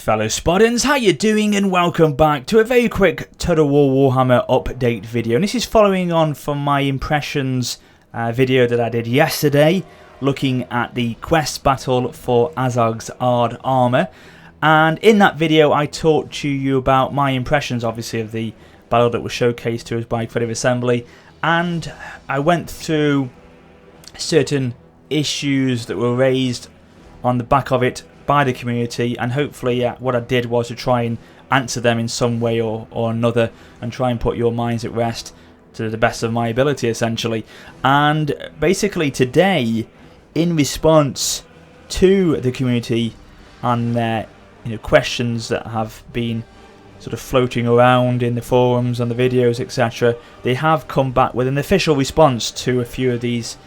fellow Spartans, how you doing, and welcome back to a very quick Total War Warhammer update video. And this is following on from my impressions video that I did yesterday, looking at the quest battle for Azhag's Ard armor. And in that video I talked to you about my impressions, obviously, of the battle that was showcased to us by Creative Assembly, and I went through certain issues that were raised on the back of it by the community, and hopefully what I did was to try and answer them in some way or another, and try and put your minds at rest to the best of my ability, essentially. And basically today, in response to the community and their questions that have been sort of floating around in the forums and the videos, etc., they have come back with an official response to a few of these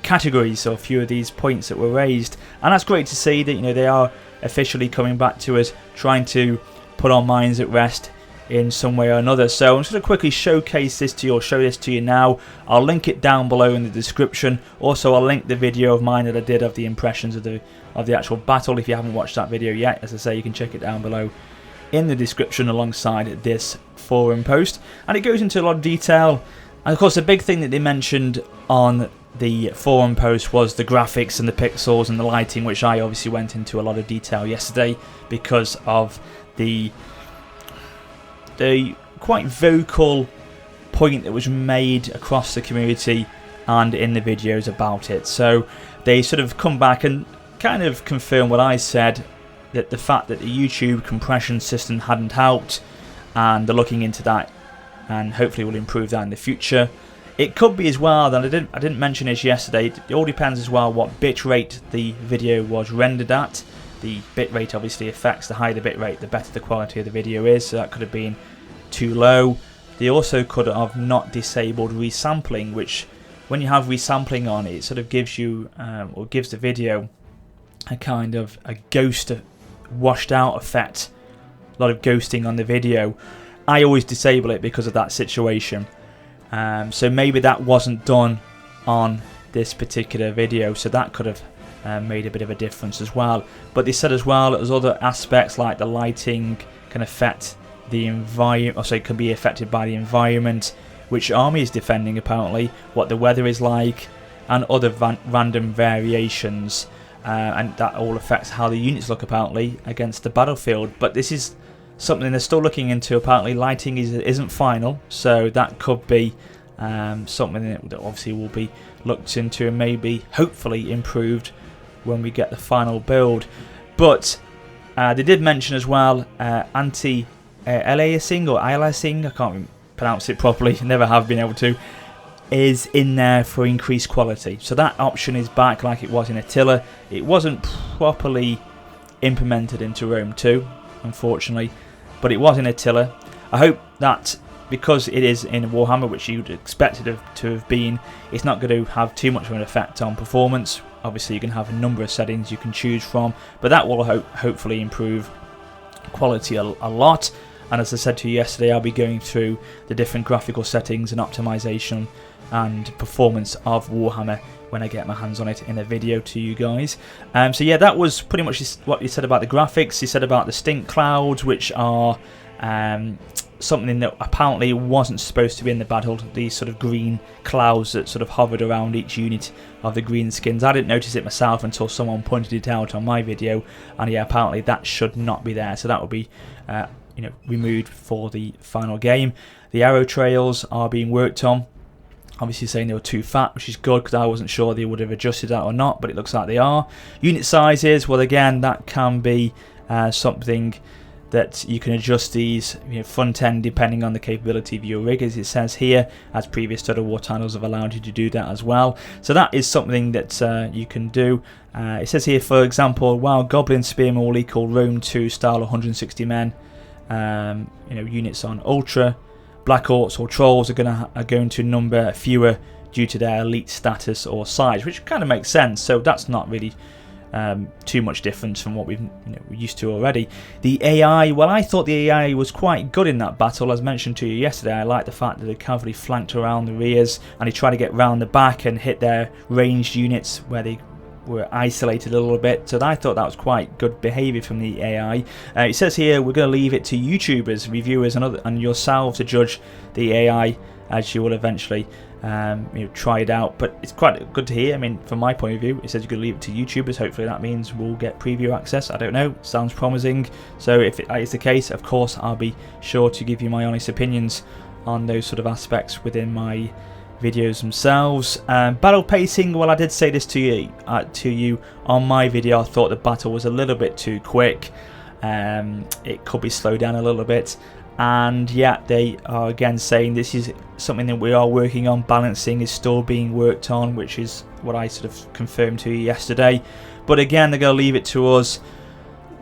categories, or a few of these points that were raised. And that's great to see that they are officially coming back to us, trying to put our minds at rest in some way or another. So I'm just going to quickly showcase this to you, or show this to you now. I'll link it down below in the description. Also, I'll link the video of mine that I did of the impressions of the actual battle. If you haven't watched that video yet, as I say, you can check it down below in the description alongside this forum post. And it goes into a lot of detail. And of course, the big thing that they mentioned on the forum post was the graphics and the pixels and the lighting, which I obviously went into a lot of detail yesterday because of the quite vocal point that was made across the community and in the videos about it. So they sort of come back and kind of confirm what I said, that the fact that the YouTube compression system hadn't helped, and they're looking into that and hopefully will improve that in the future. It could be as well, that I didn't mention this yesterday, it all depends as well what bitrate the video was rendered at. The bitrate obviously affects, the higher the bitrate, the better the quality of the video is, so that could have been too low. They also could have not disabled resampling, which when you have resampling on, it sort of gives you, or gives the video a kind of a ghost, washed out effect, a lot of ghosting on the video. I always disable it because of that situation. So maybe that wasn't done on this particular video, so that could have made a bit of a difference as well. But they said as well that there's other aspects like the lighting can affect the environment, or so it can be affected by the environment, which army is defending apparently, what the weather is like, and other random variations, and that all affects how the units look apparently against the battlefield. But this is something they're still looking into. Apparently lighting isn't final, so that could be something that obviously will be looked into and maybe hopefully improved when we get the final build. But they did mention as well anti-aliasing or aliasing, I can't pronounce it properly, never have been able to, is in there for increased quality. So that option is back like it was in Attila. It wasn't properly implemented into Rome 2, unfortunately, but it was in Attila. I hope that because it is in Warhammer, which you'd expect it to have been, it's not going to have too much of an effect on performance. Obviously you can have a number of settings you can choose from, but that will hopefully improve quality a lot. And as I said to you yesterday, I'll be going through the different graphical settings and optimization and performance of Warhammer when I get my hands on it in a video to you guys. So yeah, that was pretty much what he said about the graphics. He said about the stink clouds, which are something that apparently wasn't supposed to be in the battle, these sort of green clouds that sort of hovered around each unit of the green skins. I didn't notice it myself until someone pointed it out on my video, and yeah, apparently that should not be there, so that will be removed for the final game. The arrow trails are being worked on, obviously saying they were too fat, which is good because I wasn't sure they would have adjusted that or not, but it looks like they are. Unit sizes, well again, that can be something that you can adjust these front end depending on the capability of your rig, as it says here, as previous Total War titles have allowed you to do that as well. So that is something that you can do. It says here, for example, while Goblin Spearmen will equal Rome 2 style 160 men, units on Ultra, Black Orcs or Trolls are going to number fewer due to their elite status or size, which kind of makes sense. So that's not really too much difference from what we're used to already. The AI, well, I thought the AI was quite good in that battle. As mentioned to you yesterday, I like the fact that the cavalry flanked around the rears and they tried to get round the back and hit their ranged units where they were isolated a little bit, so I thought that was quite good behaviour from the AI. It says here we're going to leave it to YouTubers, reviewers and yourselves to judge the AI as you will eventually try it out. But it's quite good to hear. I mean, from my point of view, it says you're going to leave it to YouTubers. Hopefully that means we'll get preview access. I don't know, sounds promising. So if that is the case, of course I'll be sure to give you my honest opinions on those sort of aspects within my videos themselves. Battle pacing, well, I did say this to you on my video. I thought the battle was a little bit too quick. It could be slowed down a little bit, and yeah, they are again saying this is something that we are working on. Balancing is still being worked on, which is what I sort of confirmed to you yesterday. But again, they're going to leave it to us,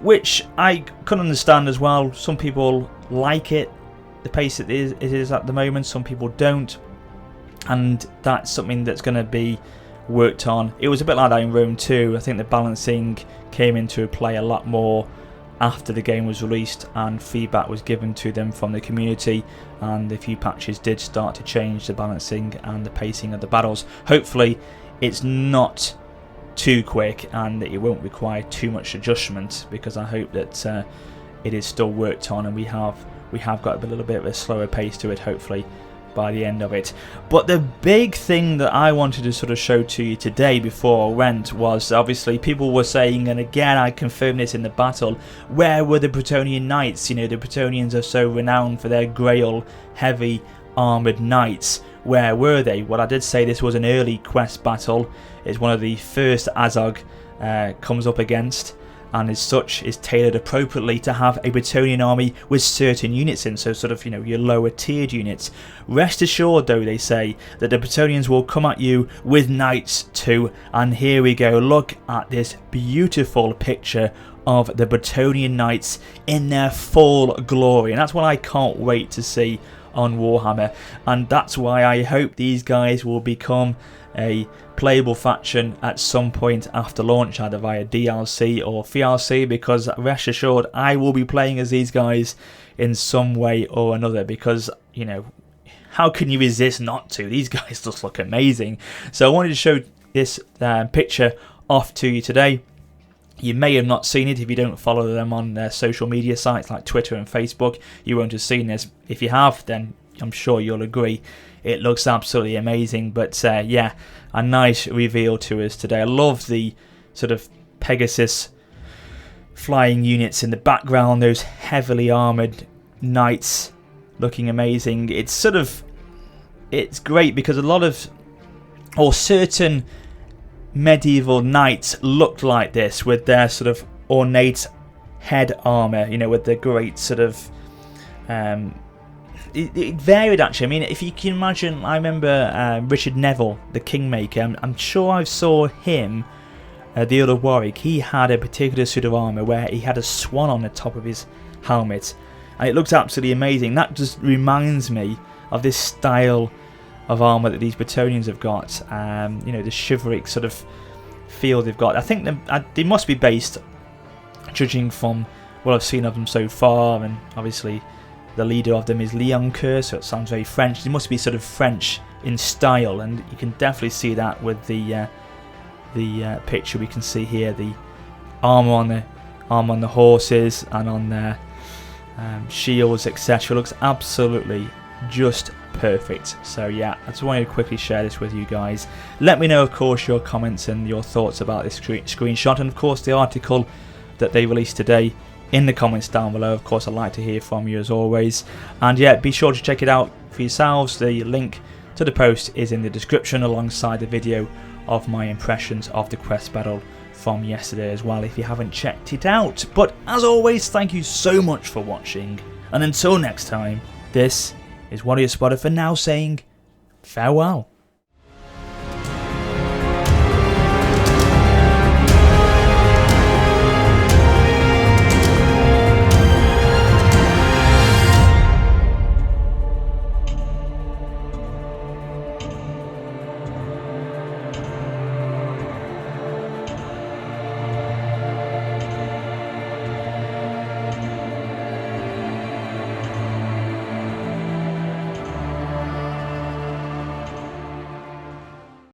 which I can understand as well. Some people like it, the pace it is at the moment. Some people don't. And that's something that's going to be worked on. It was a bit like that in Rome 2. I think the balancing came into play a lot more after the game was released and feedback was given to them from the community, and a few patches did start to change the balancing and the pacing of the battles. Hopefully it's not too quick and it won't require too much adjustment, because I hope that it is still worked on and we have got a little bit of a slower pace to it, hopefully, by the end of it. But the big thing that I wanted to sort of show to you today before I went was, obviously people were saying, and again I confirmed this in the battle, where were the Bretonnian Knights? You know, the Bretonnians are so renowned for their Grail heavy armoured knights. Where were they? Well, I did say this was an early quest battle. It's one of the first Azhag comes up against, and as such is tailored appropriately to have a Bretonnian army with certain units in, so sort of, you know, your lower tiered units. Rest assured though, they say, that the Bretonnians will come at you with knights too, and here we go. Look at this beautiful picture of the Bretonnian Knights in their full glory, and that's what I can't wait to see on Warhammer, and that's why I hope these guys will become a playable faction at some point after launch, either via DLC or VRC, because rest assured I will be playing as these guys in some way or another, because, you know, how can you resist not to? These guys just look amazing. So I wanted to show this picture off to you today. You may have not seen it if you don't follow them on their social media sites like Twitter and Facebook. You won't have seen this. If you have, then I'm sure you'll agree it looks absolutely amazing. But yeah, a nice reveal to us today. I love the sort of Pegasus flying units in the background, those heavily armoured knights looking amazing. It's sort of, it's great because a lot of, or certain medieval knights looked like this with their sort of ornate head armour, you know, with the great sort of it varied actually. I mean, if you can imagine, I remember Richard Neville, the Kingmaker. I'm sure I saw him, the Earl of Warwick. He had a particular suit of armour where he had a swan on the top of his helmet, and it looked absolutely amazing. That just reminds me of this style of armour that these Bretonnians have got. You know, the chivalric sort of feel they've got. I think they must be based, judging from what I've seen of them so far, and obviously the leader of them is Leon Kerr, so it sounds very French. They must be sort of French in style, and you can definitely see that with the picture we can see here. The armour on the horses and on their shields, etc. looks absolutely just perfect. So yeah, I just wanted to quickly share this with you guys. Let me know, of course, your comments and your thoughts about this screenshot, and of course the article that they released today in the comments down below. Of course, I'd like to hear from you as always, and yeah, be sure to check it out for yourselves. The link to the post is in the description, alongside the video of my impressions of the quest battle from yesterday as well, if you haven't checked it out. But as always, thank you so much for watching, and until next time, this is Warrior Spotter for now saying farewell.